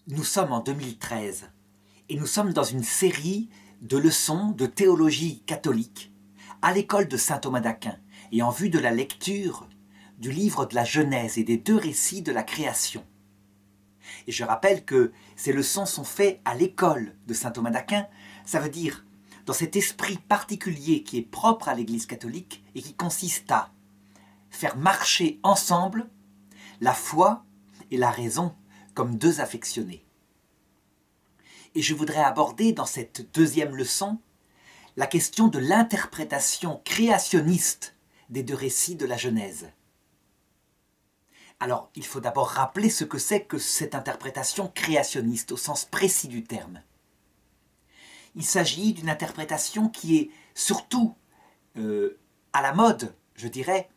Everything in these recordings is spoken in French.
Nous sommes en 2013 et nous sommes dans une série de leçons de théologie catholique à l'école de saint Thomas d'Aquin et en vue de la lecture du livre de la Genèse et des deux récits de la création. Et je rappelle que ces leçons sont faites à l'école de saint Thomas d'Aquin, ça veut dire dans cet esprit particulier qui est propre à l'Église catholique et qui consiste à faire marcher ensemble la foi et la raison comme deux affectionnés. Et je voudrais aborder dans cette deuxième leçon la question de l'interprétation créationniste des deux récits de la Genèse. Alors, il faut d'abord rappeler ce que c'est que cette interprétation créationniste au sens précis du terme. Il s'agit d'une interprétation qui est surtout à la mode, je dirais,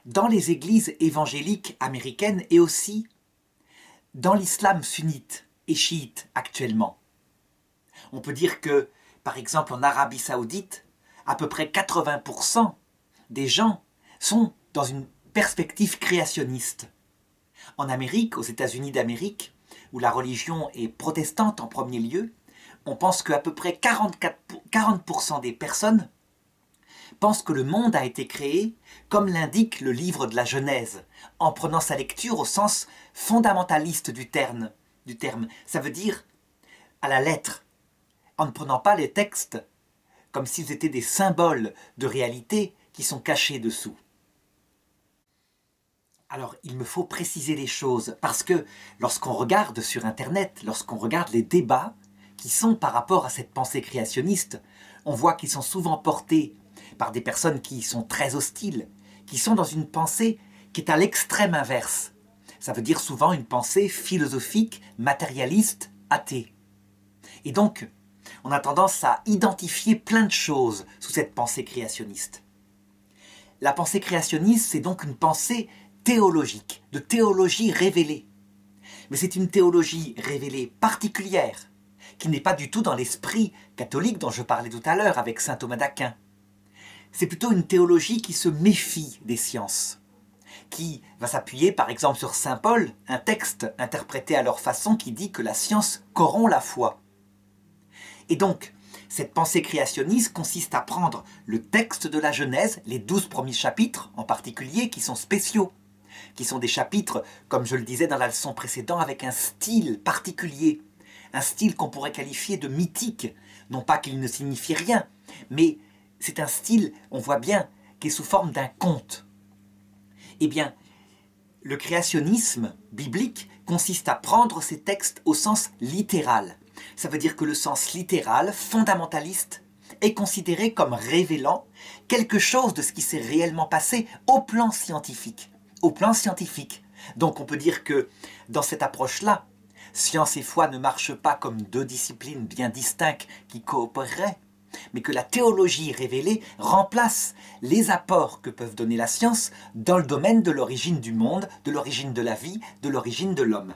dans les églises évangéliques américaines et aussi dans l'islam sunnite et chiite actuellement. On peut dire que, par exemple, en Arabie Saoudite, à peu près 80% des gens sont dans une perspective créationniste. En Amérique, aux États-Unis d'Amérique, où la religion est protestante en premier lieu, on pense qu'à peu près 40% des personnes pensent que le monde a été créé comme l'indique le livre de la Genèse, en prenant sa lecture au sens fondamentaliste du terme. Ça veut dire à la lettre, en ne prenant pas les textes comme s'ils étaient des symboles de réalité qui sont cachés dessous. Alors, il me faut préciser les choses, parce que lorsqu'on regarde sur Internet, lorsqu'on regarde les débats qui sont par rapport à cette pensée créationniste, on voit qu'ils sont souvent portés par des personnes qui sont très hostiles, qui sont dans une pensée qui est à l'extrême inverse. Ça veut dire souvent une pensée philosophique, matérialiste, athée. Et donc, on a tendance à identifier plein de choses sous cette pensée créationniste. La pensée créationniste, c'est donc une pensée théologique, de théologie révélée. Mais c'est une théologie révélée particulière, qui n'est pas du tout dans l'esprit catholique dont je parlais tout à l'heure avec saint Thomas d'Aquin. C'est plutôt une théologie qui se méfie des sciences, qui va s'appuyer par exemple sur saint Paul, un texte interprété à leur façon qui dit que la science corrompt la foi. Et donc, cette pensée créationniste consiste à prendre le texte de la Genèse, les 12 premiers chapitres en particulier, qui sont spéciaux, qui sont des chapitres, comme je le disais dans la leçon précédente, avec un style particulier, un style qu'on pourrait qualifier de mythique, non pas qu'il ne signifie rien, mais c'est un style, on voit bien, qui est sous forme d'un conte. Eh bien, le créationnisme biblique consiste à prendre ces textes au sens littéral. Ça veut dire que le sens littéral, fondamentaliste, est considéré comme révélant quelque chose de ce qui s'est réellement passé au plan scientifique. Au plan scientifique. Donc on peut dire que dans cette approche-là, science et foi ne marchent pas comme deux disciplines bien distinctes qui coopéreraient, mais que la théologie révélée remplace les apports que peuvent donner la science dans le domaine de l'origine du monde, de l'origine de la vie, de l'origine de l'homme.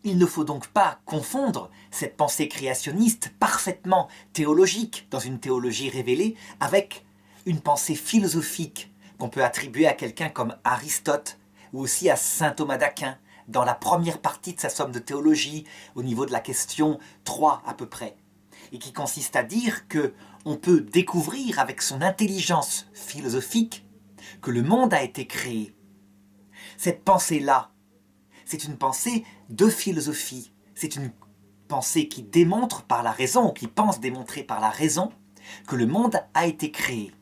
Il ne faut donc pas confondre cette pensée créationniste parfaitement théologique dans une théologie révélée avec une pensée philosophique qu'on peut attribuer à quelqu'un comme Aristote ou aussi à saint Thomas d'Aquin dans la première partie de sa somme de théologie au niveau de la question 3 à peu près, et qui consiste à dire que on peut découvrir avec son intelligence philosophique que le monde a été créé. Cette pensée-là, c'est une pensée de philosophie. C'est une pensée qui démontre par la raison, ou qui pense démontrer par la raison, que le monde a été créé.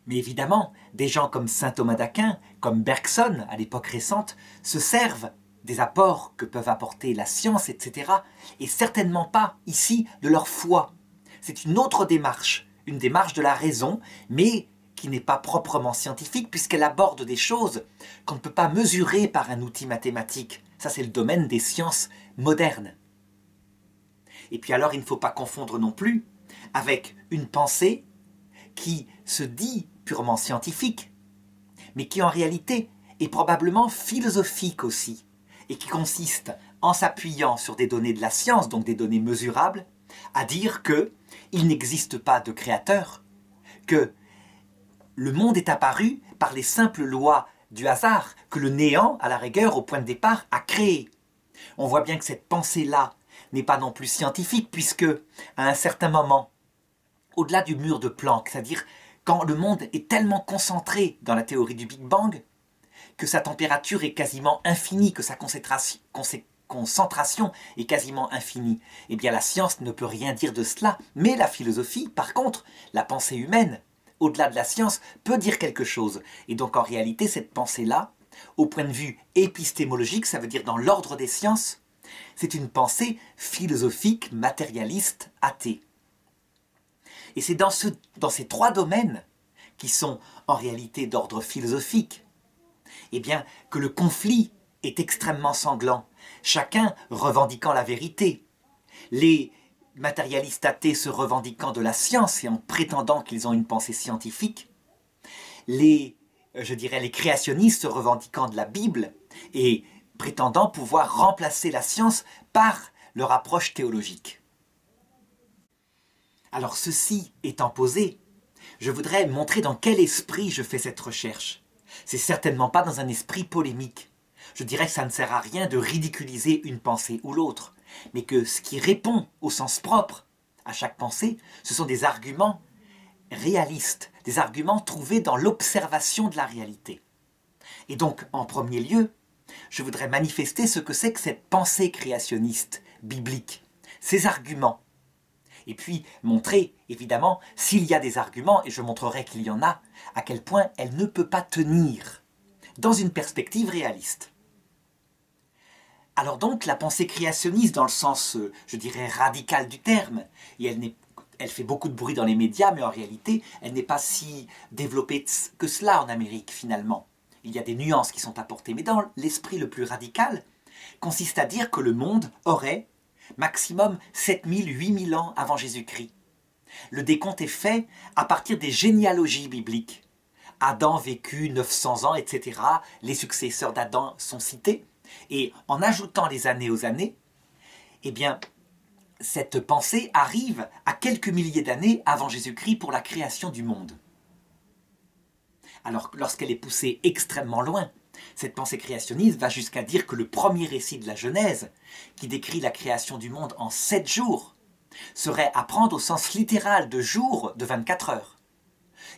Mais évidemment, des gens comme saint Thomas d'Aquin, comme Bergson à l'époque récente, se servent des apports que peuvent apporter la science, etc., et certainement pas ici de leur foi. C'est une autre démarche, une démarche de la raison, mais qui n'est pas proprement scientifique puisqu'elle aborde des choses qu'on ne peut pas mesurer par un outil mathématique. Ça, c'est le domaine des sciences modernes. Et puis alors, il ne faut pas confondre non plus avec une pensée qui se dit purement scientifique, mais qui en réalité est probablement philosophique aussi, et qui consiste, en s'appuyant sur des données de la science, donc des données mesurables, à dire qu'il n'existe pas de créateur, que le monde est apparu par les simples lois du hasard que le néant, à la rigueur, au point de départ, a créé. On voit bien que cette pensée-là n'est pas non plus scientifique, puisque, à un certain moment, au-delà du mur de Planck, c'est-à-dire quand le monde est tellement concentré dans la théorie du Big Bang, que sa température est quasiment infinie, que sa concentration est quasiment infinie, eh bien la science ne peut rien dire de cela, mais la philosophie, par contre, la pensée humaine, au-delà de la science, peut dire quelque chose. Et donc en réalité, cette pensée-là, au point de vue épistémologique, ça veut dire dans l'ordre des sciences, c'est une pensée philosophique, matérialiste, athée. Et c'est dans ces trois domaines, qui sont en réalité d'ordre philosophique, eh bien, que le conflit est extrêmement sanglant, chacun revendiquant la vérité. Les matérialistes athées se revendiquant de la science et en prétendant qu'ils ont une pensée scientifique, les créationnistes se revendiquant de la Bible et prétendant pouvoir remplacer la science par leur approche théologique. Alors ceci étant posé, je voudrais montrer dans quel esprit je fais cette recherche. C'est certainement pas dans un esprit polémique. Je dirais que ça ne sert à rien de ridiculiser une pensée ou l'autre, mais que ce qui répond au sens propre à chaque pensée, ce sont des arguments réalistes, des arguments trouvés dans l'observation de la réalité. Et donc, en premier lieu, je voudrais manifester ce que c'est que cette pensée créationniste biblique, ces arguments. Et puis montrer, évidemment, s'il y a des arguments, et je montrerai qu'il y en a, à quel point elle ne peut pas tenir dans une perspective réaliste. Alors donc, la pensée créationniste, dans le sens, radical du terme, et elle fait beaucoup de bruit dans les médias, mais en réalité, elle n'est pas si développée que cela en Amérique, finalement. Il y a des nuances qui sont apportées, mais dans l'esprit le plus radical, consiste à dire que le monde aurait maximum 7000, 8000 ans avant Jésus-Christ. Le décompte est fait à partir des généalogies bibliques. Adam vécut 900 ans, etc. Les successeurs d'Adam sont cités. Et en ajoutant les années aux années, eh bien, cette pensée arrive à quelques milliers d'années avant Jésus-Christ pour la création du monde. Alors, lorsqu'elle est poussée extrêmement loin, cette pensée créationniste va jusqu'à dire que le premier récit de la Genèse, qui décrit la création du monde en 7 jours, serait à prendre au sens littéral de jours de 24 heures.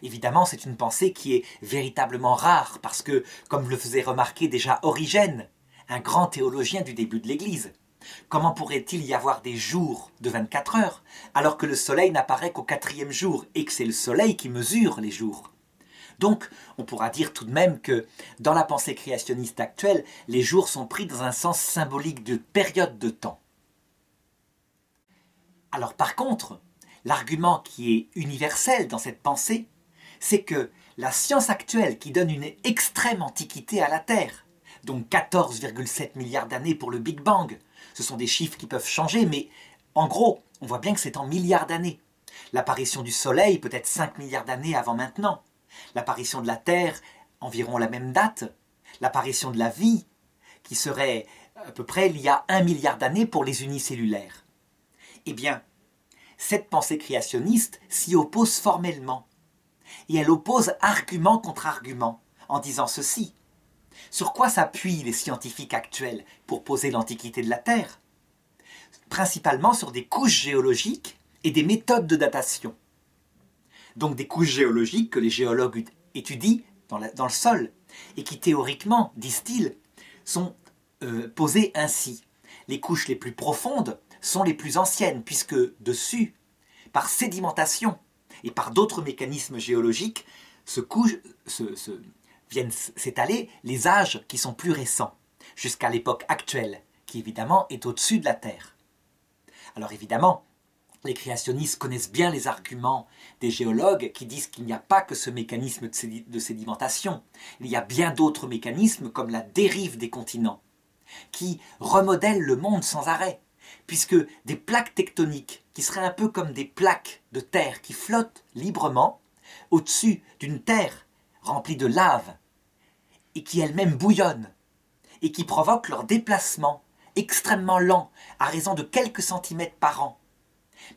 Évidemment, c'est une pensée qui est véritablement rare, parce que, comme le faisait remarquer déjà Origène, un grand théologien du début de l'Église, comment pourrait-il y avoir des jours de 24 heures, alors que le soleil n'apparaît qu'au 4e jour, et que c'est le soleil qui mesure les jours ? Donc, on pourra dire tout de même que, dans la pensée créationniste actuelle, les jours sont pris dans un sens symbolique de période de temps. Alors par contre, l'argument qui est universel dans cette pensée, c'est que la science actuelle qui donne une extrême antiquité à la Terre, donc 14,7 milliards d'années pour le Big Bang, ce sont des chiffres qui peuvent changer, mais en gros, on voit bien que c'est en milliards d'années. L'apparition du Soleil peut être 5 milliards d'années avant maintenant. L'apparition de la Terre, environ la même date. L'apparition de la vie, qui serait à peu près il y a 1 milliard d'années pour les unicellulaires. Eh bien, cette pensée créationniste s'y oppose formellement. Et elle oppose argument contre argument, en disant ceci. Sur quoi s'appuient les scientifiques actuels pour poser l'antiquité de la Terre ? Principalement sur des couches géologiques et des méthodes de datation. Donc des couches géologiques que les géologues étudient dans le sol, et qui théoriquement, disent-ils, sont posées ainsi. Les couches les plus profondes sont les plus anciennes, puisque dessus, par sédimentation et par d'autres mécanismes géologiques, viennent s'étaler les âges qui sont plus récents, jusqu'à l'époque actuelle, qui évidemment est au-dessus de la Terre. Alors évidemment, les créationnistes connaissent bien les arguments des géologues qui disent qu'il n'y a pas que ce mécanisme de sédimentation. Il y a bien d'autres mécanismes comme la dérive des continents, qui remodèlent le monde sans arrêt, puisque des plaques tectoniques, qui seraient un peu comme des plaques de terre qui flottent librement au-dessus d'une terre remplie de lave, et qui elle-même bouillonne, et qui provoquent leur déplacement extrêmement lent, à raison de quelques centimètres par an,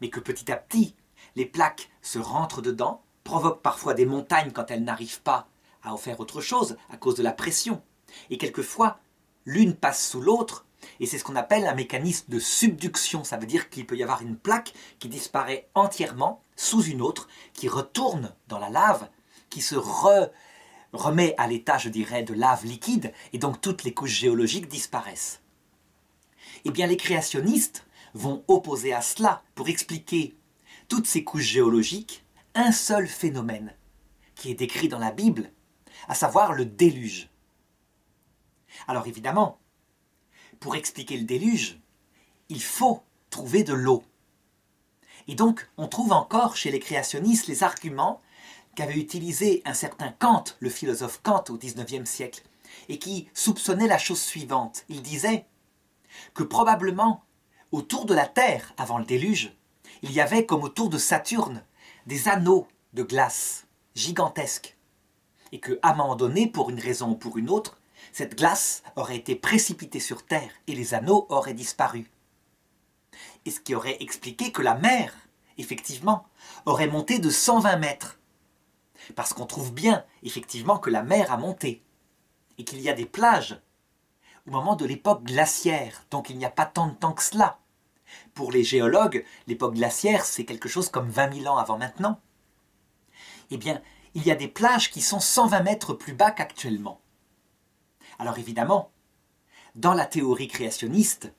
mais que petit à petit, les plaques se rentrent dedans, provoquent parfois des montagnes quand elles n'arrivent pas a offert autre chose à cause de la pression. Et quelquefois, l'une passe sous l'autre, et c'est ce qu'on appelle un mécanisme de subduction. Ça veut dire qu'il peut y avoir une plaque qui disparaît entièrement sous une autre, qui retourne dans la lave, qui se remet à l'état, je dirais, de lave liquide, et donc toutes les couches géologiques disparaissent. Eh bien, les créationnistes vont opposer à cela, pour expliquer toutes ces couches géologiques, un seul phénomène, qui est décrit dans la Bible, à savoir le déluge. Alors évidemment, pour expliquer le déluge, il faut trouver de l'eau. Et donc, on trouve encore chez les créationnistes les arguments qu'avait utilisé un certain Kant, le philosophe Kant au XIXe siècle, et qui soupçonnait la chose suivante. Il disait que probablement, autour de la Terre, avant le déluge, il y avait, comme autour de Saturne, des anneaux de glace gigantesques, et qu'à un moment donné, pour une raison ou pour une autre, cette glace aurait été précipitée sur Terre et les anneaux auraient disparu. Et ce qui aurait expliqué que la mer, effectivement, aurait monté de 120 mètres. Parce qu'on trouve bien, effectivement, que la mer a monté. Et qu'il y a des plages au moment de l'époque glaciaire. Donc il n'y a pas tant de temps que cela. Pour les géologues, l'époque glaciaire, c'est quelque chose comme 20 000 ans avant maintenant. Eh bien, il y a des plages qui sont 120 mètres plus bas qu'actuellement. Alors évidemment, dans la théorie créationniste,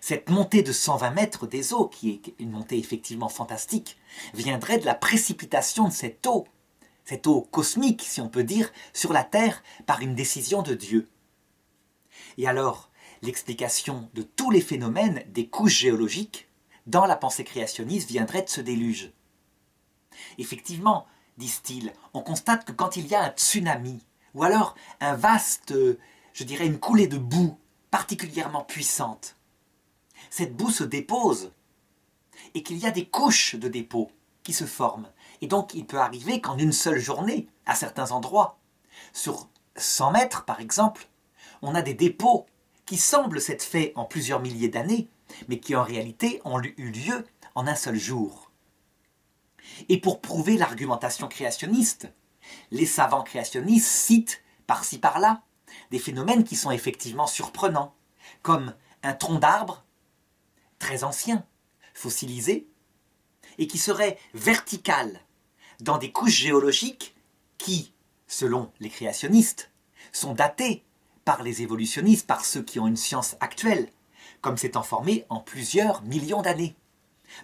cette montée de 120 mètres des eaux, qui est une montée effectivement fantastique, viendrait de la précipitation de cette eau cosmique, si on peut dire, sur la Terre par une décision de Dieu. Et alors, l'explication de tous les phénomènes des couches géologiques dans la pensée créationniste viendrait de ce déluge. Effectivement, disent-ils, on constate que quand il y a un tsunami, ou alors un vaste, je dirais une coulée de boue particulièrement puissante, cette boue se dépose et qu'il y a des couches de dépôt qui se forment. Et donc il peut arriver qu'en une seule journée, à certains endroits, sur 100 mètres par exemple, on a des dépôts qui semblent s'être faits en plusieurs milliers d'années, mais qui en réalité ont eu lieu en un seul jour. Et pour prouver l'argumentation créationniste, les savants créationnistes citent par-ci par-là des phénomènes qui sont effectivement surprenants, comme un tronc d'arbre très ancien, fossilisé, et qui serait vertical dans des couches géologiques qui, selon les créationnistes, sont datées par les évolutionnistes, par ceux qui ont une science actuelle, comme s'étant formés en plusieurs millions d'années.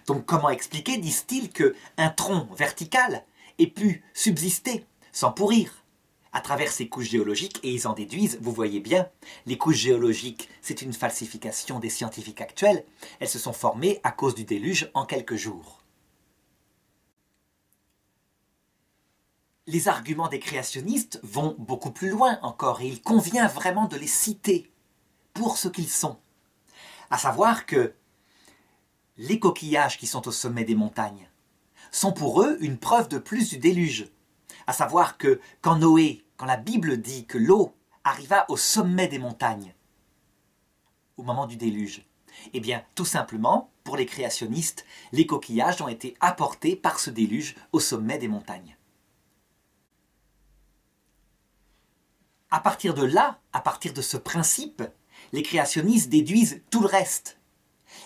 Donc comment expliquer, disent-ils, qu'un tronc vertical ait pu subsister sans pourrir à travers ces couches géologiques, et ils en déduisent, vous voyez bien, les couches géologiques, c'est une falsification des scientifiques actuels, elles se sont formées à cause du déluge en quelques jours. Les arguments des créationnistes vont beaucoup plus loin encore, et il convient vraiment de les citer pour ce qu'ils sont. À savoir que les coquillages qui sont au sommet des montagnes sont pour eux une preuve de plus du déluge. À savoir que quand la Bible dit que l'eau arriva au sommet des montagnes, au moment du déluge, eh bien, tout simplement, pour les créationnistes, les coquillages ont été apportés par ce déluge au sommet des montagnes. À partir de là, à partir de ce principe, les créationnistes déduisent tout le reste.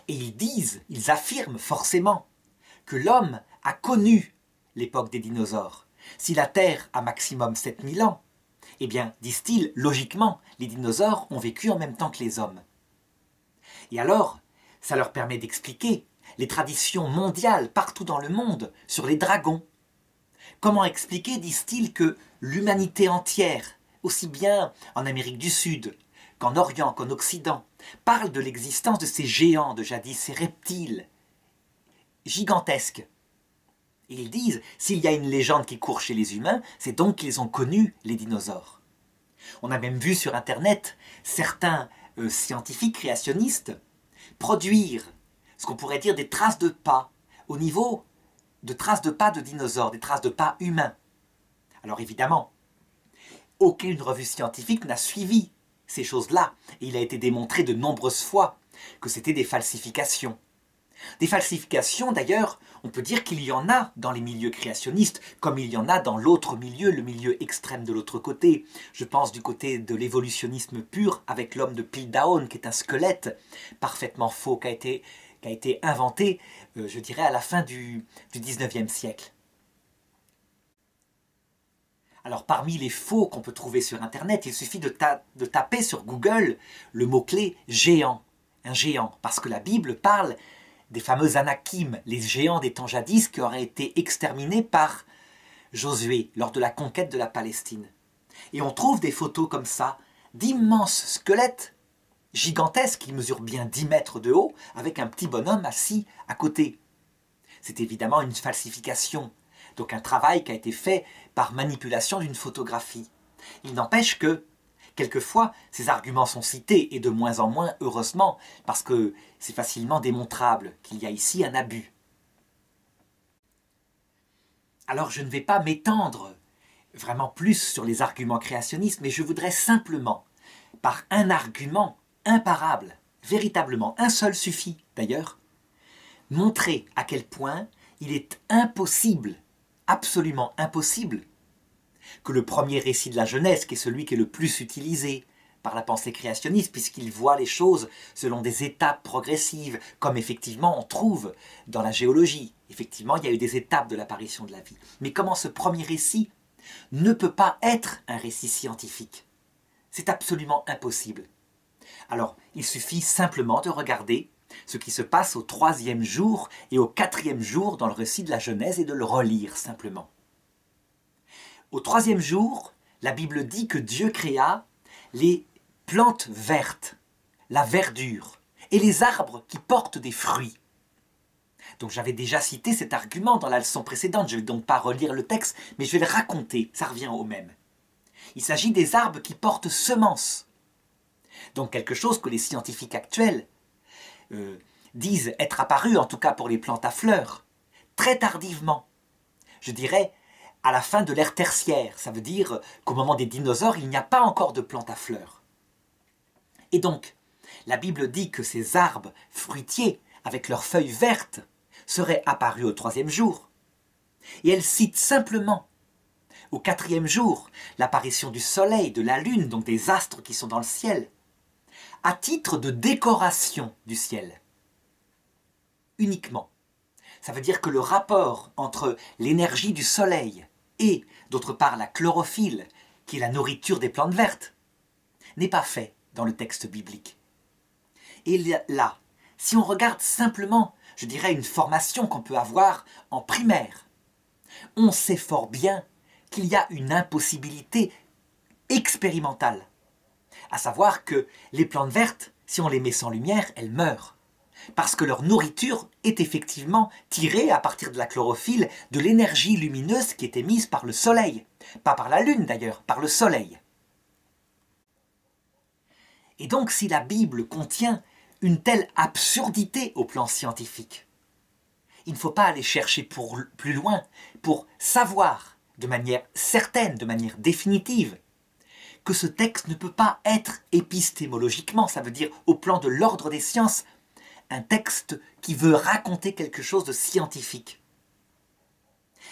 Et ils affirment forcément que l'homme a connu l'époque des dinosaures. Si la Terre a maximum 7000 ans, eh bien, disent-ils, logiquement, les dinosaures ont vécu en même temps que les hommes. Et alors, ça leur permet d'expliquer les traditions mondiales partout dans le monde sur les dragons. Comment expliquer, disent-ils, que l'humanité entière, aussi bien en Amérique du Sud qu'en Orient, qu'en Occident, parle de l'existence de ces géants de jadis, ces reptiles gigantesques. Et ils disent, s'il y a une légende qui court chez les humains, c'est donc qu'ils ont connu les dinosaures. On a même vu sur Internet certains scientifiques créationnistes produire ce qu'on pourrait dire des traces de pas au niveau de traces de pas de dinosaures, des traces de pas humains. Alors évidemment, aucune revue scientifique n'a suivi ces choses-là, et il a été démontré de nombreuses fois que c'était des falsifications. Des falsifications, d'ailleurs, on peut dire qu'il y en a dans les milieux créationnistes, comme il y en a dans l'autre milieu, le milieu extrême de l'autre côté. Je pense du côté de l'évolutionnisme pur, avec l'homme de Piltdown, qui est un squelette parfaitement faux, qui a été inventé, je dirais, à la fin du 19e siècle. Alors parmi les faux qu'on peut trouver sur Internet, il suffit de taper sur Google le mot-clé « géant », un géant, parce que la Bible parle des fameux Anakim, les géants des temps jadis qui auraient été exterminés par Josué lors de la conquête de la Palestine. Et on trouve des photos comme ça, d'immenses squelettes gigantesques qui mesurent bien 10 mètres de haut, avec un petit bonhomme assis à côté. C'est évidemment une falsification, donc un travail qui a été fait par manipulation d'une photographie. Il n'empêche que, quelquefois, ces arguments sont cités, et de moins en moins, heureusement, parce que c'est facilement démontrable qu'il y a ici un abus. Alors je ne vais pas m'étendre vraiment plus sur les arguments créationnistes, mais je voudrais simplement, par un argument imparable, véritablement, un seul suffit d'ailleurs, montrer à quel point il est impossible, absolument impossible, que le premier récit de la Genèse, qui est celui qui est le plus utilisé par la pensée créationniste, puisqu'il voit les choses selon des étapes progressives, comme effectivement on trouve dans la géologie. Effectivement, il y a eu des étapes de l'apparition de la vie. Mais comment ce premier récit ne peut pas être un récit scientifique? C'est absolument impossible. Alors, il suffit simplement de regarder ce qui se passe au 3e jour et au 4e jour dans le récit de la Genèse et de le relire simplement. Au 3e jour, la Bible dit que Dieu créa les plantes vertes, la verdure, et les arbres qui portent des fruits. Donc j'avais déjà cité cet argument dans la leçon précédente, je ne vais donc pas relire le texte, mais je vais le raconter, ça revient au même. Il s'agit des arbres qui portent semences. Donc quelque chose que les scientifiques actuels disent être apparu, en tout cas pour les plantes à fleurs, très tardivement. Je dirais à la fin de l'ère tertiaire, ça veut dire qu'au moment des dinosaures, il n'y a pas encore de plantes à fleurs. Et donc, la Bible dit que ces arbres fruitiers, avec leurs feuilles vertes, seraient apparus au 3e jour. Et elle cite simplement, au 4e jour, l'apparition du soleil, de la lune, donc des astres qui sont dans le ciel, à titre de décoration du ciel. Uniquement. Ça veut dire que le rapport entre l'énergie du soleil et, d'autre part, la chlorophylle, qui est la nourriture des plantes vertes, n'est pas fait dans le texte biblique. Et là, si on regarde simplement, je dirais, une formation qu'on peut avoir en primaire, on sait fort bien qu'il y a une impossibilité expérimentale, à savoir que les plantes vertes, si on les met sans lumière, elles meurent. Parce que leur nourriture est effectivement tirée à partir de la chlorophylle, de l'énergie lumineuse qui est émise par le soleil. Pas par la lune d'ailleurs, par le soleil. Et donc si la Bible contient une telle absurdité au plan scientifique, il ne faut pas aller chercher plus loin pour savoir de manière certaine, de manière définitive, que ce texte ne peut pas être épistémologiquement, ça veut dire au plan de l'ordre des sciences, un texte qui veut raconter quelque chose de scientifique.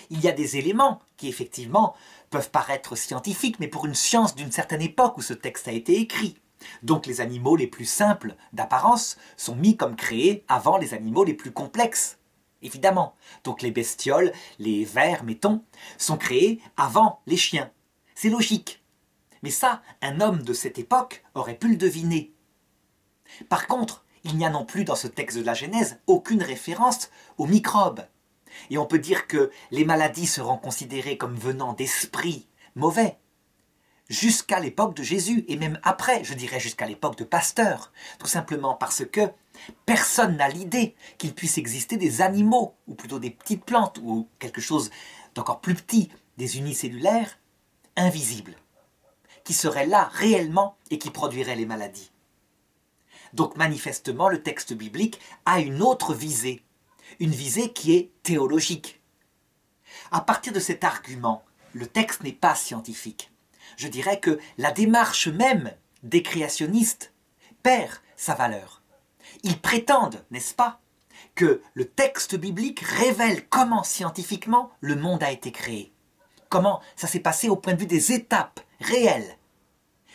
Il y a des éléments qui, effectivement, peuvent paraître scientifiques, mais pour une science d'une certaine époque où ce texte a été écrit. Donc les animaux les plus simples d'apparence sont mis comme créés avant les animaux les plus complexes. Évidemment. Donc les bestioles, les vers, mettons, sont créés avant les chiens. C'est logique. Mais ça, un homme de cette époque aurait pu le deviner. Par contre, il n'y a non plus dans ce texte de la Genèse aucune référence aux microbes. Et on peut dire que les maladies seront considérées comme venant d'esprits mauvais jusqu'à l'époque de Jésus, et même après, je dirais jusqu'à l'époque de Pasteur, tout simplement parce que personne n'a l'idée qu'il puisse exister des animaux, ou plutôt des petites plantes, ou quelque chose d'encore plus petit, des unicellulaires, invisibles, qui seraient là réellement et qui produiraient les maladies. Donc manifestement, le texte biblique a une autre visée, une visée qui est théologique. À partir de cet argument, le texte n'est pas scientifique. Je dirais que la démarche même des créationnistes perd sa valeur. Ils prétendent, n'est-ce pas, que le texte biblique révèle comment scientifiquement le monde a été créé. Comment ça s'est passé au point de vue des étapes réelles.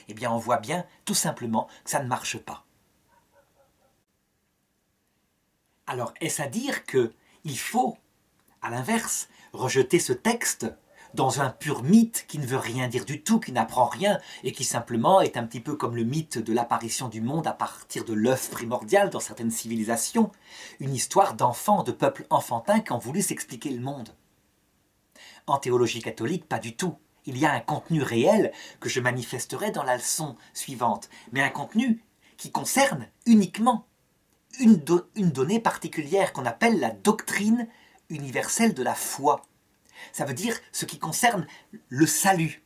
Eh bien, on voit bien, tout simplement, que ça ne marche pas. Alors, est-ce à dire qu'il faut, à l'inverse, rejeter ce texte dans un pur mythe qui ne veut rien dire du tout, qui n'apprend rien, et qui simplement est un petit peu comme le mythe de l'apparition du monde à partir de l'œuf primordial dans certaines civilisations, une histoire d'enfants, de peuples enfantins qui ont voulu s'expliquer le monde. En théologie catholique, pas du tout. Il y a un contenu réel que je manifesterai dans la leçon suivante, mais un contenu qui concerne uniquement une donnée particulière qu'on appelle la doctrine universelle de la foi. Ça veut dire ce qui concerne le salut.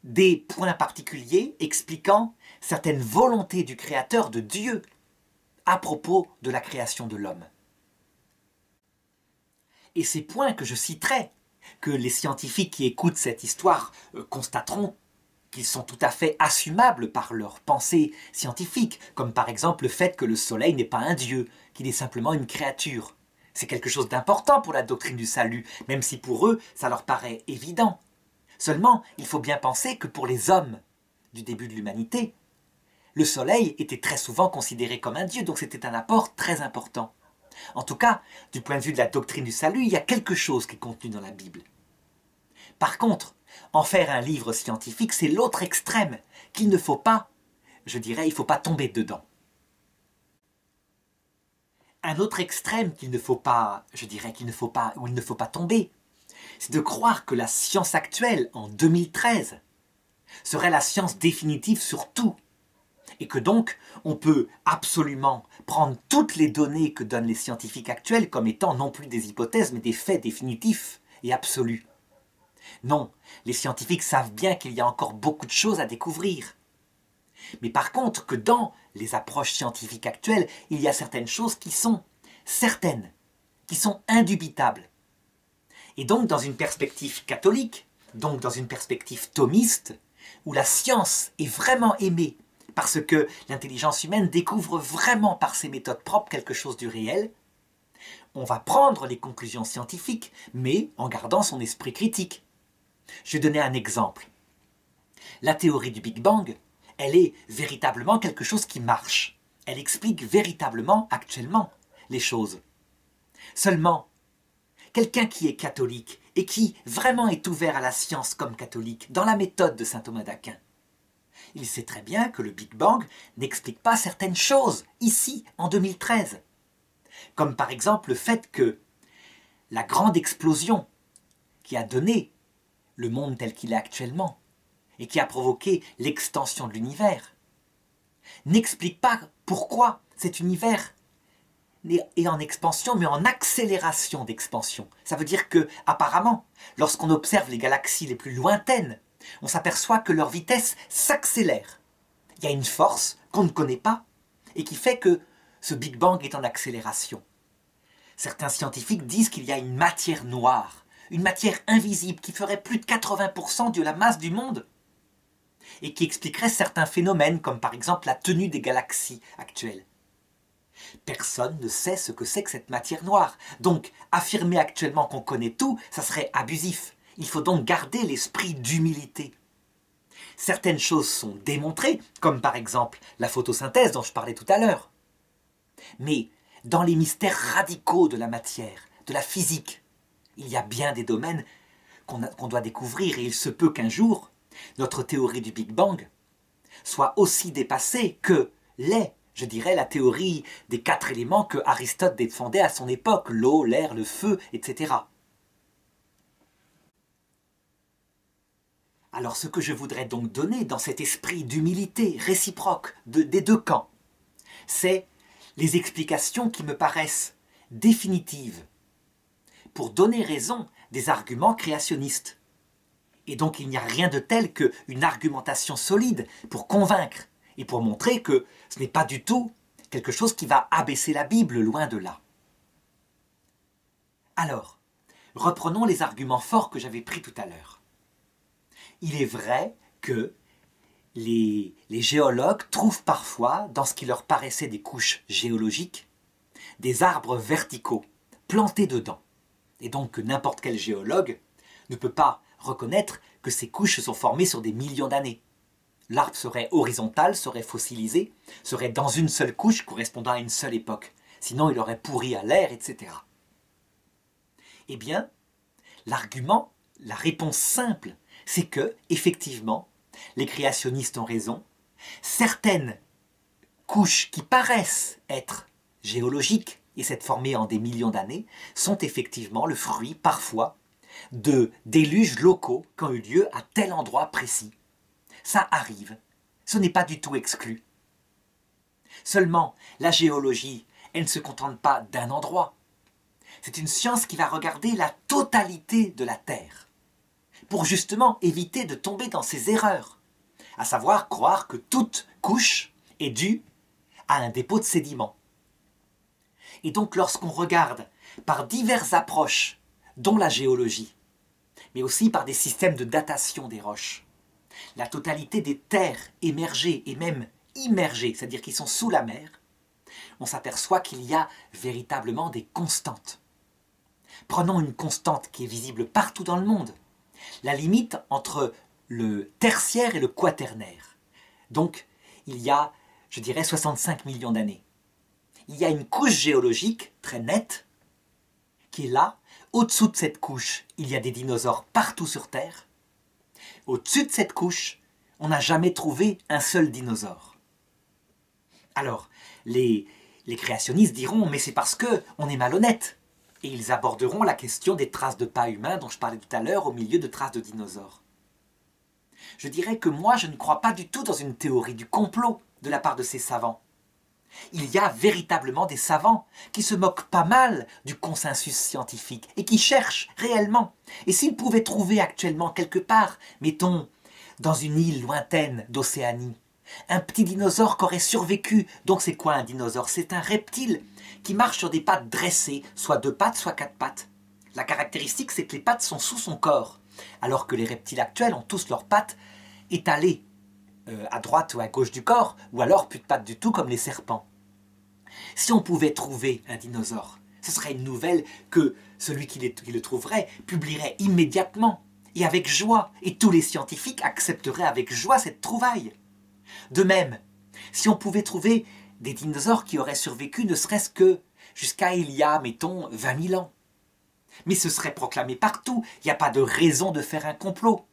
Des points particuliers expliquant certaines volontés du Créateur, de Dieu, à propos de la création de l'homme. Et ces points que je citerai, que les scientifiques qui écoutent cette histoire constateront qu'ils sont tout à fait assumables par leur pensée scientifique, comme par exemple le fait que le soleil n'est pas un dieu, qu'il est simplement une créature. C'est quelque chose d'important pour la doctrine du salut, même si pour eux, ça leur paraît évident. Seulement, il faut bien penser que pour les hommes du début de l'humanité, le soleil était très souvent considéré comme un dieu, donc c'était un apport très important. En tout cas, du point de vue de la doctrine du salut, il y a quelque chose qui est contenu dans la Bible. Par contre, en faire un livre scientifique, c'est l'autre extrême qu'il ne faut pas, je dirais, il ne faut pas tomber dedans. Un autre extrême qu'il ne faut pas, je dirais qu'il ne faut pas, où il ne faut pas tomber, c'est de croire que la science actuelle, en 2013, serait la science définitive sur tout. Et que donc, on peut absolument prendre toutes les données que donnent les scientifiques actuels comme étant non plus des hypothèses, mais des faits définitifs et absolus. Non, les scientifiques savent bien qu'il y a encore beaucoup de choses à découvrir. Mais par contre, que dans les approches scientifiques actuelles, il y a certaines choses qui sont certaines, qui sont indubitables. Et donc, dans une perspective catholique, donc dans une perspective thomiste, où la science est vraiment aimée, parce que l'intelligence humaine découvre vraiment par ses méthodes propres quelque chose du réel, on va prendre les conclusions scientifiques, mais en gardant son esprit critique. Je vais donner un exemple. La théorie du Big Bang, elle est véritablement quelque chose qui marche. Elle explique véritablement, actuellement, les choses. Seulement, quelqu'un qui est catholique et qui vraiment est ouvert à la science comme catholique, dans la méthode de saint Thomas d'Aquin, il sait très bien que le Big Bang n'explique pas certaines choses, ici, en 2013. Comme par exemple le fait que la grande explosion qui a donné le monde tel qu'il est actuellement, et qui a provoqué l'extension de l'univers, n'explique pas pourquoi cet univers est en expansion, mais en accélération d'expansion. Ça veut dire que, apparemment, lorsqu'on observe les galaxies les plus lointaines, on s'aperçoit que leur vitesse s'accélère. Il y a une force qu'on ne connaît pas et qui fait que ce Big Bang est en accélération. Certains scientifiques disent qu'il y a une matière noire, une matière invisible qui ferait plus de 80% de la masse du monde et qui expliquerait certains phénomènes comme par exemple la tenue des galaxies actuelles. Personne ne sait ce que c'est que cette matière noire. Donc, affirmer actuellement qu'on connaît tout, ça serait abusif. Il faut donc garder l'esprit d'humilité. Certaines choses sont démontrées, comme par exemple la photosynthèse dont je parlais tout à l'heure. Mais dans les mystères radicaux de la matière, de la physique, il y a bien des domaines qu'on doit découvrir et il se peut qu'un jour, notre théorie du Big Bang soit aussi dépassée que la théorie des 4 éléments que Aristote défendait à son époque, l'eau, l'air, le feu, etc. Alors ce que je voudrais donc donner dans cet esprit d'humilité réciproque des deux camps, c'est les explications qui me paraissent définitives pour donner raison des arguments créationnistes. Et donc il n'y a rien de tel qu'une argumentation solide pour convaincre et pour montrer que ce n'est pas du tout quelque chose qui va abaisser la Bible, loin de là. Alors, reprenons les arguments forts que j'avais pris tout à l'heure. Il est vrai que les géologues trouvent parfois, dans ce qui leur paraissait des couches géologiques, des arbres verticaux, plantés dedans. Et donc que n'importe quel géologue ne peut pas reconnaître que ces couches se sont formées sur des millions d'années. L'arbre serait horizontal, serait fossilisé, serait dans une seule couche correspondant à une seule époque. Sinon, il aurait pourri à l'air, etc. Eh bien, l'argument, la réponse simple, c'est que, effectivement, les créationnistes ont raison. Certaines couches qui paraissent être géologiques et s'être formées en des millions d'années sont effectivement le fruit, parfois, de déluges locaux qui ont eu lieu à tel endroit précis. Ça arrive. Ce n'est pas du tout exclu. Seulement, la géologie, elle ne se contente pas d'un endroit. C'est une science qui va regarder la totalité de la Terre, pour justement éviter de tomber dans ces erreurs, à savoir croire que toute couche est due à un dépôt de sédiments. Et donc lorsqu'on regarde par diverses approches, dont la géologie, mais aussi par des systèmes de datation des roches, la totalité des terres émergées et même immergées, c'est-à-dire qui sont sous la mer, on s'aperçoit qu'il y a véritablement des constantes. Prenons une constante qui est visible partout dans le monde, la limite entre le tertiaire et le quaternaire. Donc, il y a, je dirais, 65 millions d'années. Il y a une couche géologique très nette qui est là. Au-dessous de cette couche, il y a des dinosaures partout sur Terre. Au-dessus de cette couche, on n'a jamais trouvé un seul dinosaure. Alors, les créationnistes diront « mais c'est parce qu'on est malhonnête ». Et ils aborderont la question des traces de pas humains dont je parlais tout à l'heure au milieu de traces de dinosaures. Je dirais que moi, je ne crois pas du tout dans une théorie du complot de la part de ces savants. Il y a véritablement des savants qui se moquent pas mal du consensus scientifique et qui cherchent réellement. Et s'ils pouvaient trouver actuellement quelque part, mettons, dans une île lointaine d'Océanie, un petit dinosaure qui aurait survécu. Donc c'est quoi un dinosaure? C'est un reptile qui marche sur des pattes dressées, soit 2 pattes, soit 4 pattes. La caractéristique, c'est que les pattes sont sous son corps, alors que les reptiles actuels ont tous leurs pattes étalées à droite ou à gauche du corps, ou alors plus de pattes du tout comme les serpents. Si on pouvait trouver un dinosaure, ce serait une nouvelle que celui qui le trouverait publierait immédiatement, et avec joie, et tous les scientifiques accepteraient avec joie cette trouvaille. De même, si on pouvait trouver des dinosaures qui auraient survécu ne serait-ce que jusqu'à il y a, mettons, 20 000 ans. Mais ce serait proclamé partout, il n'y a pas de raison de faire un complot.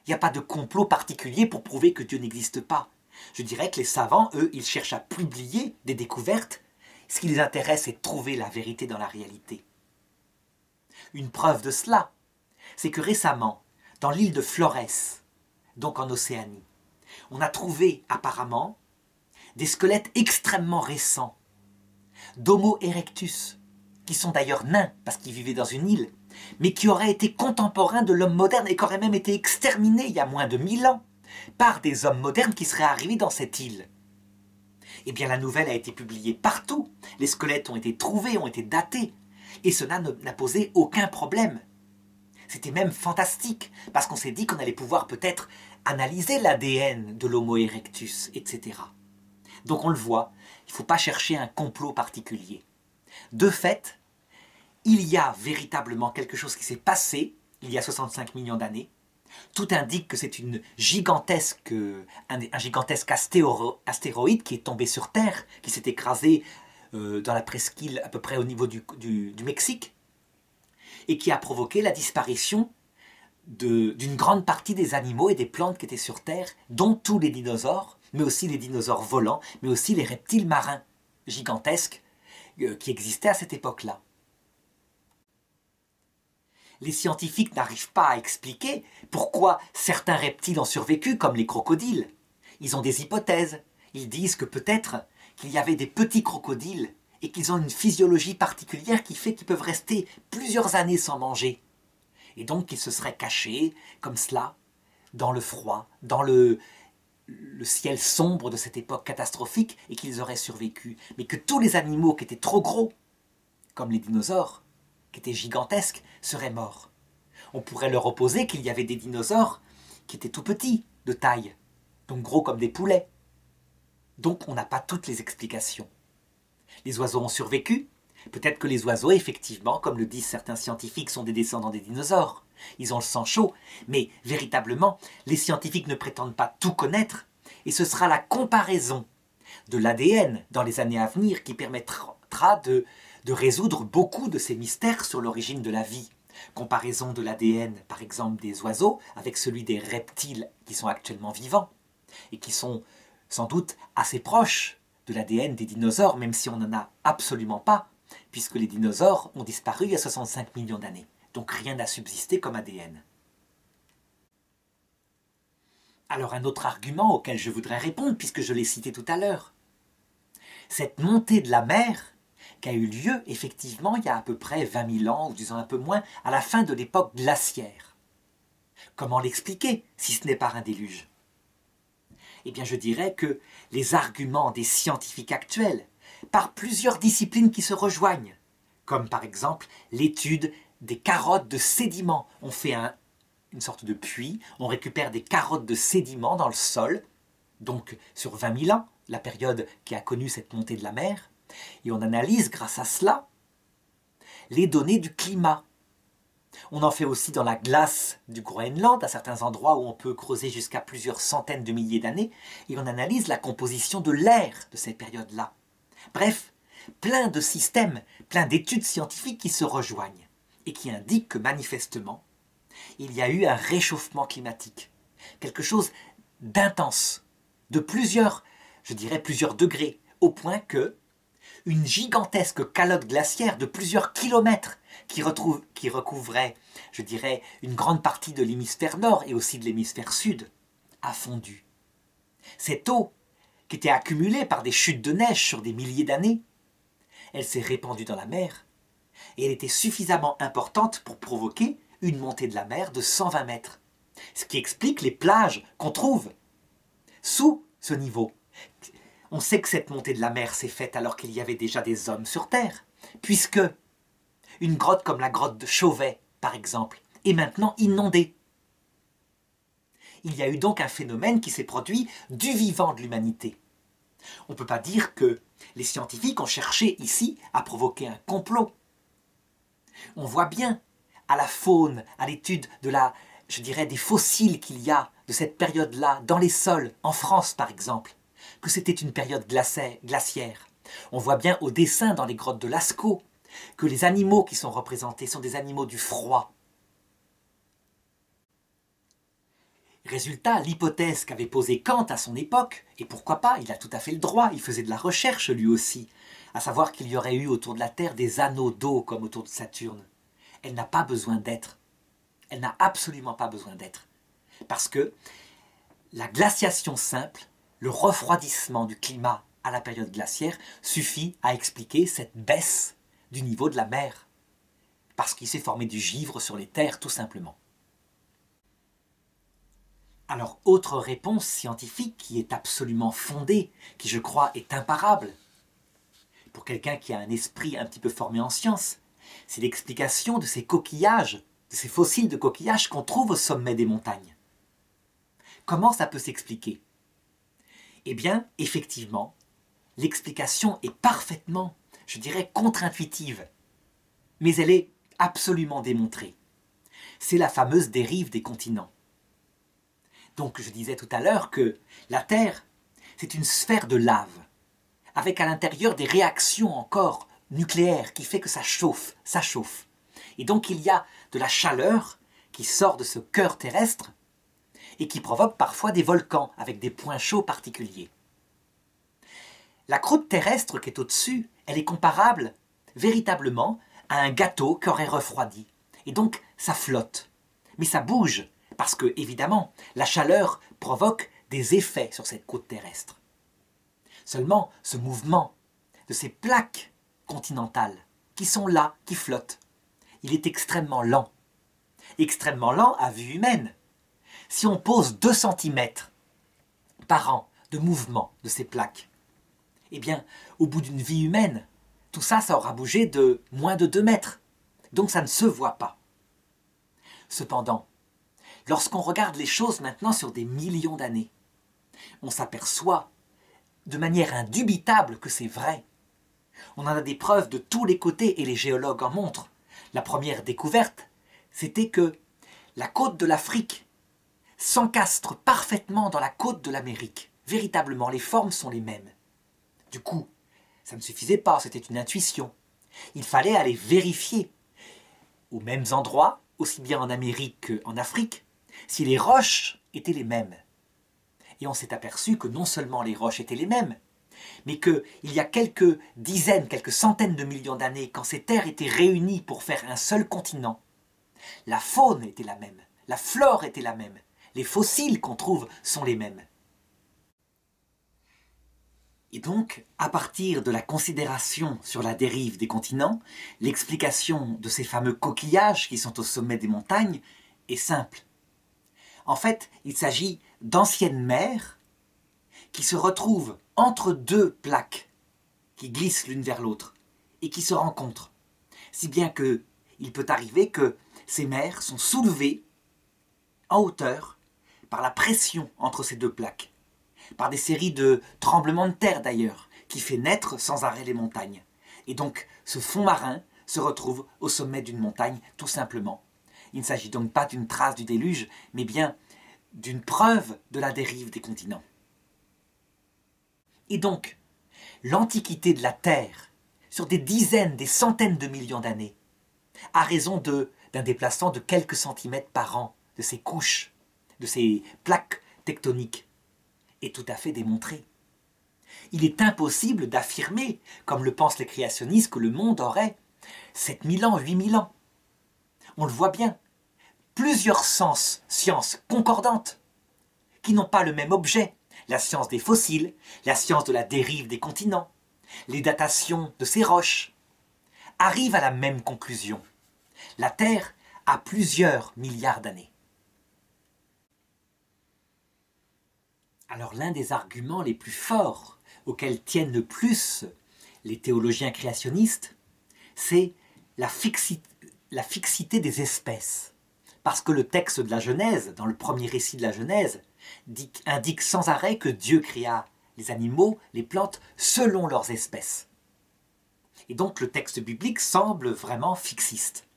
Il n'y a pas de complot particulier pour prouver que Dieu n'existe pas. Je dirais que les savants, eux, ils cherchent à publier des découvertes. Ce qui les intéresse, c'est de trouver la vérité dans la réalité. Une preuve de cela, c'est que récemment, dans l'île de Florès, donc en Océanie, on a trouvé apparemment des squelettes extrêmement récents d'Homo erectus, qui sont d'ailleurs nains parce qu'ils vivaient dans une île, mais qui auraient été contemporains de l'homme moderne et qui auraient même été exterminés il y a moins de 1000 ans par des hommes modernes qui seraient arrivés dans cette île. Eh bien la nouvelle a été publiée partout, les squelettes ont été trouvés, ont été datés, et cela n'a posé aucun problème. C'était même fantastique, parce qu'on s'est dit qu'on allait pouvoir peut-être analyser l'ADN de l'Homo erectus, etc. Donc on le voit, il ne faut pas chercher un complot particulier. De fait, il y a véritablement quelque chose qui s'est passé il y a 65 millions d'années. Tout indique que c'est un gigantesque astéroïde qui est tombé sur Terre, qui s'est écrasé dans la presqu'île à peu près au niveau du Mexique, et qui a provoqué la disparition d'une grande partie des animaux et des plantes qui étaient sur Terre, dont tous les dinosaures, mais aussi les dinosaures volants, mais aussi les reptiles marins gigantesques qui existaient à cette époque-là. Les scientifiques n'arrivent pas à expliquer pourquoi certains reptiles ont survécu, comme les crocodiles. Ils ont des hypothèses. Ils disent que peut-être qu'il y avait des petits crocodiles et qu'ils ont une physiologie particulière qui fait qu'ils peuvent rester plusieurs années sans manger. Et donc qu'ils se seraient cachés, comme cela, dans le froid, dans le ciel sombre de cette époque catastrophique, et qu'ils auraient survécu. Mais que tous les animaux qui étaient trop gros, comme les dinosaures, qui étaient gigantesques, seraient morts. On pourrait leur opposer qu'il y avait des dinosaures qui étaient tout petits, de taille, donc gros comme des poulets. Donc on n'a pas toutes les explications. Les oiseaux ont survécu, Peut-être que les oiseaux, effectivement, comme le disent certains scientifiques, sont des descendants des dinosaures. Ils ont le sang chaud, mais véritablement, les scientifiques ne prétendent pas tout connaître, et ce sera la comparaison de l'ADN dans les années à venir qui permettra de résoudre beaucoup de ces mystères sur l'origine de la vie. Comparaison de l'ADN, par exemple, des oiseaux avec celui des reptiles qui sont actuellement vivants et qui sont sans doute assez proches de l'ADN des dinosaures, même si on n'en a absolument pas, puisque les dinosaures ont disparu il y a 65 millions d'années. Donc rien n'a subsisté comme ADN. Alors un autre argument auquel je voudrais répondre, puisque je l'ai cité tout à l'heure, cette montée de la mer qui a eu lieu effectivement il y a à peu près 20 000 ans, ou disons un peu moins, à la fin de l'époque glaciaire. Comment l'expliquer si ce n'est par un déluge? Eh bien je dirais que les arguments des scientifiques actuels, par plusieurs disciplines qui se rejoignent, comme par exemple l'étude des carottes de sédiments. On fait une sorte de puits, on récupère des carottes de sédiments dans le sol, donc sur 20 000 ans, la période qui a connu cette montée de la mer, et on analyse grâce à cela les données du climat. On en fait aussi dans la glace du Groenland, à certains endroits où on peut creuser jusqu'à plusieurs centaines de milliers d'années, et on analyse la composition de l'air de ces périodes-là. Bref, plein de systèmes, plein d'études scientifiques qui se rejoignent, et qui indiquent que manifestement, il y a eu un réchauffement climatique, quelque chose d'intense, de plusieurs, je dirais plusieurs degrés, au point que une gigantesque calotte glaciaire de plusieurs kilomètres qui recouvrait, je dirais, une grande partie de l'hémisphère nord et aussi de l'hémisphère sud, a fondu. Cette eau, qui était accumulée par des chutes de neige sur des milliers d'années, elle s'est répandue dans la mer et elle était suffisamment importante pour provoquer une montée de la mer de 120 mètres. Ce qui explique les plages qu'on trouve sous ce niveau. On sait que cette montée de la mer s'est faite alors qu'il y avait déjà des hommes sur Terre, puisque une grotte comme la grotte de Chauvet, par exemple, est maintenant inondée. Il y a eu donc un phénomène qui s'est produit du vivant de l'humanité. On ne peut pas dire que les scientifiques ont cherché ici à provoquer un complot. On voit bien à la faune, à l'étude de je dirais, des fossiles qu'il y a de cette période-là dans les sols, en France par exemple, que c'était une période glaciaire. On voit bien au dessin dans les grottes de Lascaux que les animaux qui sont représentés sont des animaux du froid. Résultat, l'hypothèse qu'avait posée Kant à son époque, et pourquoi pas, il a tout à fait le droit, il faisait de la recherche lui aussi, à savoir qu'il y aurait eu autour de la Terre des anneaux d'eau comme autour de Saturne. Elle n'a pas besoin d'être. Elle n'a absolument pas besoin d'être. Parce que la glaciation simple, le refroidissement du climat à la période glaciaire, suffit à expliquer cette baisse du niveau de la mer. Parce qu'il s'est formé du givre sur les terres, tout simplement. Alors, autre réponse scientifique qui est absolument fondée, qui je crois est imparable, pour quelqu'un qui a un esprit un petit peu formé en sciences, c'est l'explication de ces coquillages, de ces fossiles de coquillages qu'on trouve au sommet des montagnes. Comment ça peut s'expliquer? Eh bien, effectivement, l'explication est parfaitement, je dirais, contre-intuitive, mais elle est absolument démontrée. C'est la fameuse dérive des continents. Donc, je disais tout à l'heure que la Terre, c'est une sphère de lave, avec à l'intérieur des réactions encore nucléaire qui fait que ça chauffe. Et donc il y a de la chaleur qui sort de ce cœur terrestre et qui provoque parfois des volcans avec des points chauds particuliers. La croûte terrestre qui est au-dessus, elle est comparable véritablement à un gâteau qui aurait refroidi. Et donc ça flotte. Mais ça bouge parce que, évidemment, la chaleur provoque des effets sur cette croûte terrestre. Seulement, ce mouvement de ces plaques continentales qui sont là, qui flottent, il est extrêmement lent. Extrêmement lent à vue humaine. Si on pose 2 cm par an de mouvement de ces plaques, eh bien, au bout d'une vie humaine, tout ça, ça aura bougé de moins de 2 mètres. Donc ça ne se voit pas. Cependant, lorsqu'on regarde les choses maintenant sur des millions d'années, on s'aperçoit de manière indubitable que c'est vrai. On en a des preuves de tous les côtés et les géologues en montrent. La première découverte, c'était que la côte de l'Afrique s'encastre parfaitement dans la côte de l'Amérique. Véritablement, les formes sont les mêmes. Du coup, ça ne suffisait pas, c'était une intuition. Il fallait aller vérifier aux mêmes endroits, aussi bien en Amérique qu'en Afrique, si les roches étaient les mêmes. Et on s'est aperçu que non seulement les roches étaient les mêmes, mais qu'il y a quelques dizaines, quelques centaines de millions d'années, quand ces terres étaient réunies pour faire un seul continent, la faune était la même, la flore était la même, les fossiles qu'on trouve sont les mêmes. Et donc, à partir de la considération sur la dérive des continents, l'explication de ces fameux coquillages qui sont au sommet des montagnes est simple. En fait, il s'agit d'anciennes mers qui se retrouvent entre deux plaques qui glissent l'une vers l'autre et qui se rencontrent. Si bien qu'il peut arriver que ces mers sont soulevées en hauteur par la pression entre ces deux plaques, par des séries de tremblements de terre d'ailleurs, qui fait naître sans arrêt les montagnes. Et donc ce fond marin se retrouve au sommet d'une montagne, tout simplement. Il ne s'agit donc pas d'une trace du déluge, mais bien d'une preuve de la dérive des continents. Et donc, l'antiquité de la Terre, sur des dizaines, des centaines de millions d'années, a raison d'un déplacement de quelques centimètres par an de ces couches, de ces plaques tectoniques, est tout à fait démontrée. Il est impossible d'affirmer, comme le pensent les créationnistes, que le monde aurait 7000 ans, 8000 ans. On le voit bien. Plusieurs sciences concordantes, qui n'ont pas le même objet. La science des fossiles, la science de la dérive des continents, les datations de ces roches, arrivent à la même conclusion. La Terre a plusieurs milliards d'années. Alors l'un des arguments les plus forts auxquels tiennent le plus les théologiens créationnistes, c'est la fixité des espèces. Parce que le texte de la Genèse, dans le premier récit de la Genèse, indique sans arrêt que Dieu créa les animaux, les plantes, selon leurs espèces. Et donc le texte biblique semble vraiment fixiste.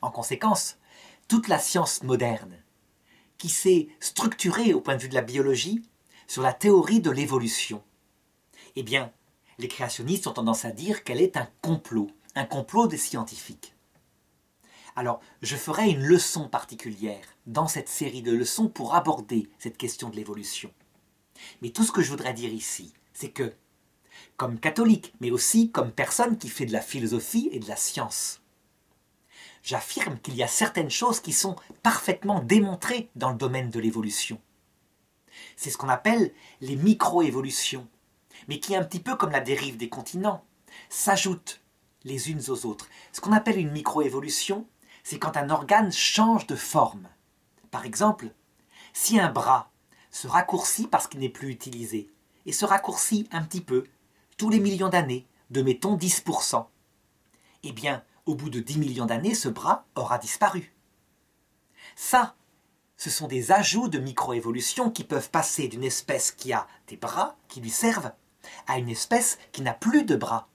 En conséquence, toute la science moderne, qui s'est structurée au point de vue de la biologie sur la théorie de l'évolution, eh bien, les créationnistes ont tendance à dire qu'elle est un complot des scientifiques. Alors, je ferai une leçon particulière dans cette série de leçons pour aborder cette question de l'évolution. Mais tout ce que je voudrais dire ici, c'est que, comme catholique, mais aussi comme personne qui fait de la philosophie et de la science, j'affirme qu'il y a certaines choses qui sont parfaitement démontrées dans le domaine de l'évolution. C'est ce qu'on appelle les micro-évolutions, mais qui, un petit peu comme la dérive des continents, s'ajoutent les unes aux autres. Ce qu'on appelle une micro-évolution, c'est quand un organe change de forme. Par exemple, si un bras se raccourcit parce qu'il n'est plus utilisé, et se raccourcit un petit peu, tous les millions d'années, de mettons 10%, eh bien, au bout de 10 millions d'années, ce bras aura disparu. Ça, ce sont des ajouts de microévolution qui peuvent passer d'une espèce qui a des bras qui lui servent à une espèce qui n'a plus de bras.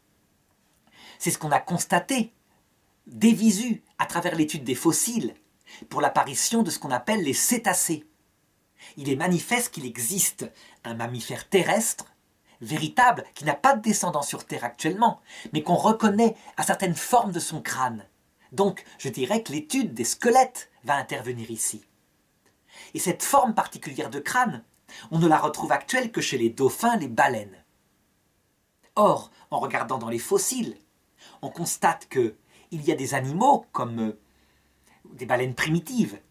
C'est ce qu'on a constaté, des visus, à travers l'étude des fossiles, pour l'apparition de ce qu'on appelle les cétacés. Il est manifeste qu'il existe un mammifère terrestre, véritable, qui n'a pas de descendants sur Terre actuellement, mais qu'on reconnaît à certaines formes de son crâne. Donc, je dirais que l'étude des squelettes va intervenir ici. Et cette forme particulière de crâne, on ne la retrouve actuelle que chez les dauphins, les baleines. Or, en regardant dans les fossiles, on constate qu'il y a des animaux, comme des baleines primitives,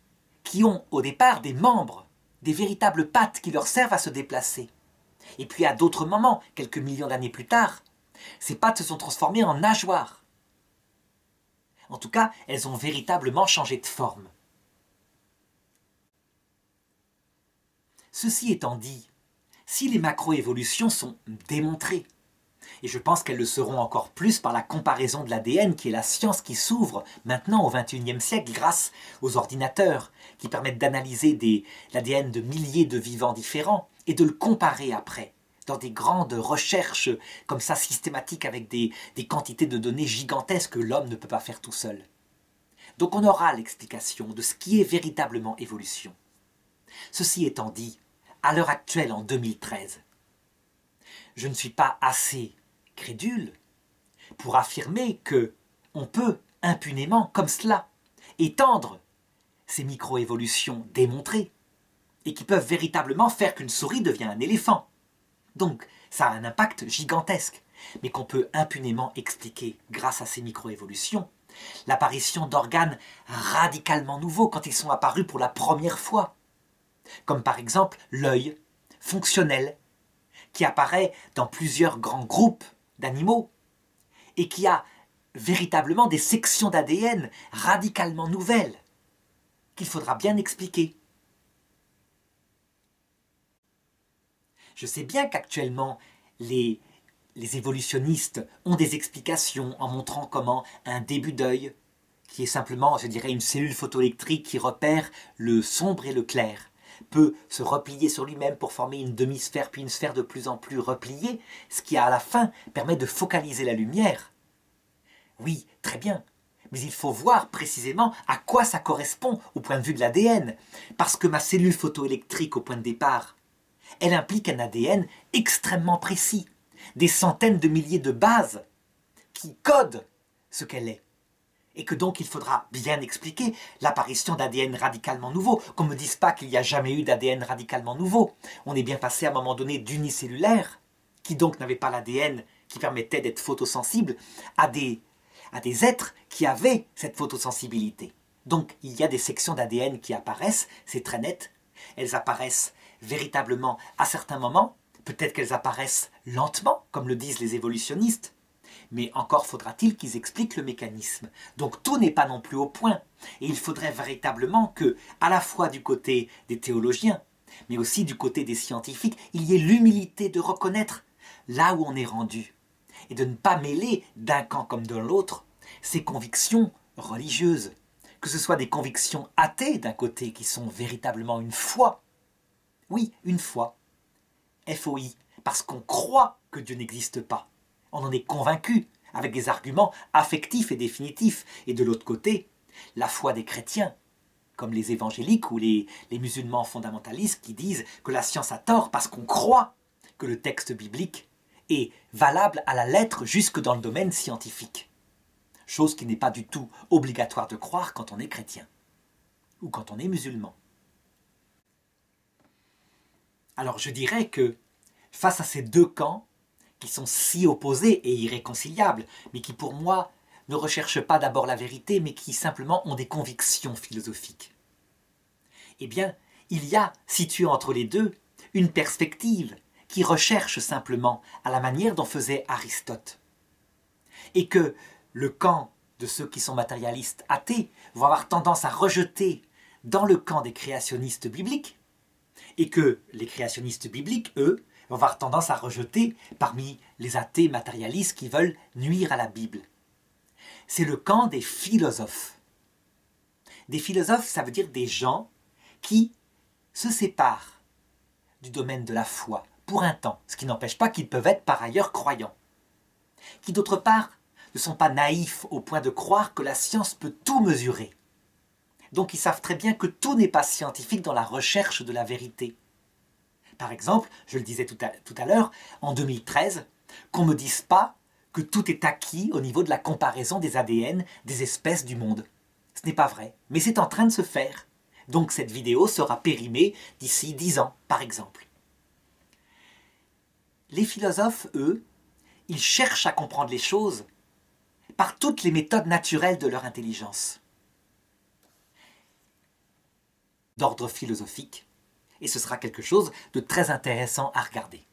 qui ont au départ des membres, des véritables pattes qui leur servent à se déplacer. Et puis à d'autres moments, quelques millions d'années plus tard, ces pattes se sont transformées en nageoires. En tout cas, elles ont véritablement changé de forme. Ceci étant dit, si les macroévolutions sont démontrées, et je pense qu'elles le seront encore plus par la comparaison de l'ADN, qui est la science qui s'ouvre maintenant au XXIe siècle grâce aux ordinateurs qui permettent d'analyser l'ADN de milliers de vivants différents et de le comparer après dans des grandes recherches comme ça systématiques avec des quantités de données gigantesques que l'homme ne peut pas faire tout seul. Donc on aura l'explication de ce qui est véritablement évolution. Ceci étant dit, à l'heure actuelle, en 2013, je ne suis pas assez crédule pour affirmer que on peut impunément, comme cela, étendre ces micro-évolutions démontrées et qui peuvent véritablement faire qu'une souris devient un éléphant. Donc, ça a un impact gigantesque, mais qu'on peut impunément expliquer grâce à ces micro-évolutions l'apparition d'organes radicalement nouveaux quand ils sont apparus pour la première fois, comme par exemple l'œil fonctionnel, qui apparaît dans plusieurs grands groupes d'animaux, et qui a véritablement des sections d'ADN radicalement nouvelles, qu'il faudra bien expliquer. Je sais bien qu'actuellement, les évolutionnistes ont des explications en montrant comment un début d'œil, qui est simplement, je dirais, une cellule photoélectrique qui repère le sombre et le clair, peut se replier sur lui-même pour former une demi-sphère puis une sphère de plus en plus repliée, ce qui à la fin permet de focaliser la lumière. Oui, très bien, mais il faut voir précisément à quoi ça correspond au point de vue de l'ADN, parce que ma cellule photoélectrique au point de départ, elle implique un ADN extrêmement précis, des centaines de milliers de bases qui codent ce qu'elle est. Et que donc il faudra bien expliquer l'apparition d'ADN radicalement nouveau, qu'on ne me dise pas qu'il n'y a jamais eu d'ADN radicalement nouveau. On est bien passé à un moment donné d'unicellulaire, qui donc n'avait pas l'ADN qui permettait d'être photosensible, à des êtres qui avaient cette photosensibilité. Donc il y a des sections d'ADN qui apparaissent, c'est très net. Elles apparaissent véritablement à certains moments, peut-être qu'elles apparaissent lentement, comme le disent les évolutionnistes, mais encore faudra-t-il qu'ils expliquent le mécanisme. Donc tout n'est pas non plus au point, et il faudrait véritablement que, à la fois du côté des théologiens, mais aussi du côté des scientifiques, il y ait l'humilité de reconnaître là où on est rendu, et de ne pas mêler d'un camp comme de l'autre ces convictions religieuses, que ce soit des convictions athées d'un côté qui sont véritablement une foi. Oui, une foi. F-O-I, parce qu'on croit que Dieu n'existe pas. On en est convaincu, avec des arguments affectifs et définitifs. Et de l'autre côté, la foi des chrétiens, comme les évangéliques ou les musulmans fondamentalistes qui disent que la science a tort parce qu'on croit que le texte biblique est valable à la lettre jusque dans le domaine scientifique. Chose qui n'est pas du tout obligatoire de croire quand on est chrétien ou quand on est musulman. Alors je dirais que face à ces deux camps, qui sont si opposés et irréconciliables, mais qui pour moi ne recherchent pas d'abord la vérité, mais qui simplement ont des convictions philosophiques, eh bien, il y a, situé entre les deux, une perspective qui recherche simplement à la manière dont faisait Aristote. Et que le camp de ceux qui sont matérialistes athées vont avoir tendance à rejeter dans le camp des créationnistes bibliques, et que les créationnistes bibliques, eux, vont avoir tendance à rejeter parmi les athées matérialistes qui veulent nuire à la Bible. C'est le camp des philosophes. Des philosophes, ça veut dire des gens qui se séparent du domaine de la foi pour un temps, ce qui n'empêche pas qu'ils peuvent être par ailleurs croyants. Qui d'autre part ne sont pas naïfs au point de croire que la science peut tout mesurer. Donc ils savent très bien que tout n'est pas scientifique dans la recherche de la vérité. Par exemple, je le disais tout à l'heure, en 2013, qu'on ne me dise pas que tout est acquis au niveau de la comparaison des ADN des espèces du monde. Ce n'est pas vrai, mais c'est en train de se faire. Donc cette vidéo sera périmée d'ici 10 ans, par exemple. Les philosophes, eux, ils cherchent à comprendre les choses par toutes les méthodes naturelles de leur intelligence. D'ordre philosophique, et ce sera quelque chose de très intéressant à regarder.